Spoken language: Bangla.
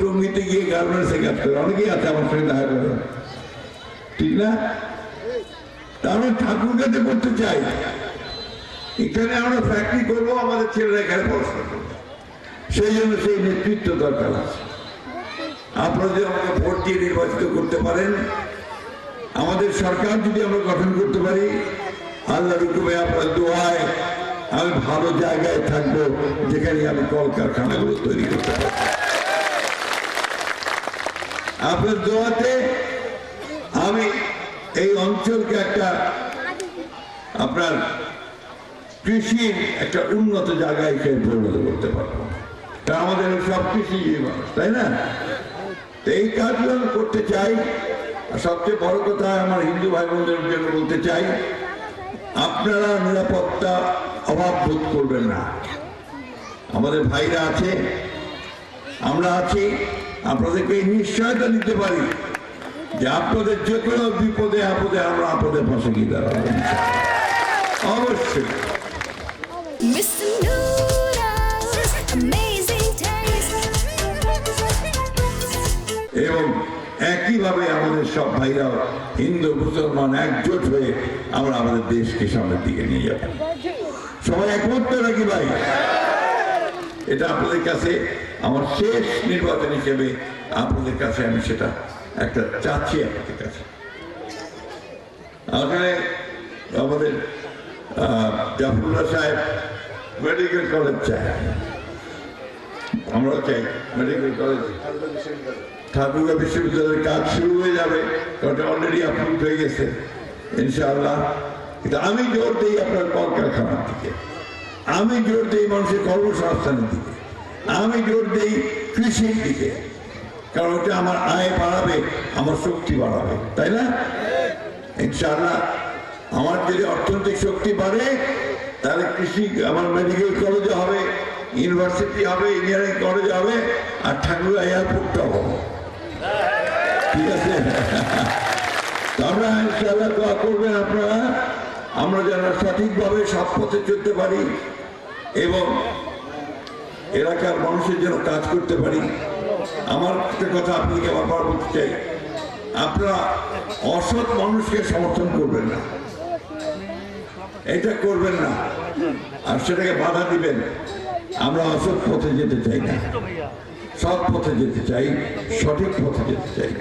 টঙ্গিতে গিয়ে গার্মেন্টসে কাজ করে, অনেকেই আছে আমার সঙ্গে দেখা করে, ঠিক না? আমরা ঠাকুর কাছে করতে চাই, এখানে আমরা ফ্যাক্টরি করবো, আমাদের ছেলেরা এখানে পড়াশোনা করবে, সেই জন্য সেই নেতৃত্ব দরকার আছে। আপনারা যদি আমাকে ভোট দিয়ে নির্বাচিত করতে পারেন, আমাদের সরকার যদি আমরা গঠন করতে পারি, আল্লাহর হুকুমে আপনার দোয়ায় আমি ভালো জায়গায় থাকবো, যেখানে আমি কলকারখানাগুলো তৈরি করতে পারবো। আপনার দোয়াতে আমি এই অঞ্চলকে একটা আপনার কৃষির একটা উন্নত জায়গায় পরিণত করতে পারবো। তা আমাদের সব কৃষিজীবী মানুষ, তাই না? এই কাজগুলো আমি করতে চাই। সবচেয়ে বড় কথা আমার হিন্দু ভাই বোনদের জন্য বলতে চাই, আপনারা নিরাপত্তা অভাব বোধ করবেন না। আমাদের ভাইরা আছে, আমরা আছি, আপনাদেরকে এই নিশ্চয়তা দিতে পারি যে আপনাদের যে কোনো বিপদে আপদে আমরা আপনাদের পাশে গিয়ে দাঁড়াবো অবশ্যই। এবং একইভাবে আমাদের সব ভাইরা হিন্দু মুসলমান একজোট হয়ে আমরা আমাদের দেশকে সামনের দিকে নিয়ে যাব। সবাই একমত তো নাকি ভাই? এটা আপনাদের কাছে আমার শেষ নির্বাচন হিসেবে আপনাদের কাছে আমি সেটা একটা চাচ্ছি আপনাদের কাছে। আমাদের জাফরুল্লাহ সাহেব মেডিকেল কলেজ চাই, আমরা চাই মেডিকেল কলেজ। ঠাকুরগাঁও বিশ্ববিদ্যালয়ের কাজ শুরু হয়ে যাবে, ওটা অলরেডি অ্যাপ্রুভ হয়ে গেছে ইনশাআল্লাহ। কিন্তু আমি জোর দিই আপনার কলকারখানার দিকে, আমি জোর দিই মানুষের কর্মসংস্থানের দিকে, আমি জোর দিই কৃষির দিকে, কারণ ওটা আমার আয় বাড়াবে, আমার শক্তি বাড়াবে, তাই না? ইনশাআল্লাহ আমার যদি অর্থনৈতিক শক্তি বাড়ে, তাহলে কৃষি, আমার মেডিকেল কলেজে হবে, ইউনিভার্সিটি হবে, ইঞ্জিনিয়ারিং কলেজ হবে, আর ঠাকুরগাঁও এয়ারপোর্টটাও হবে। ঠিক আছে? আমরা ইনশাআল্লাহ দোয়া করবেন আপনারা, আমরা যেন সঠিকভাবে সৎ পথে চলতে পারি এবং এলাকার মানুষের জন্য কাজ করতে পারি। আমার একটা কথা আপনাকে আবার বলতে চাই, আপনারা অসৎ মানুষকে সমর্থন করবেন না, এটা করবেন না, আর সেটাকে বাধা দিবেন। আমরা অসৎ পথে যেতে চাই না, সৎ পথে যেতে চাই, সঠিক পথে যেতে চাই।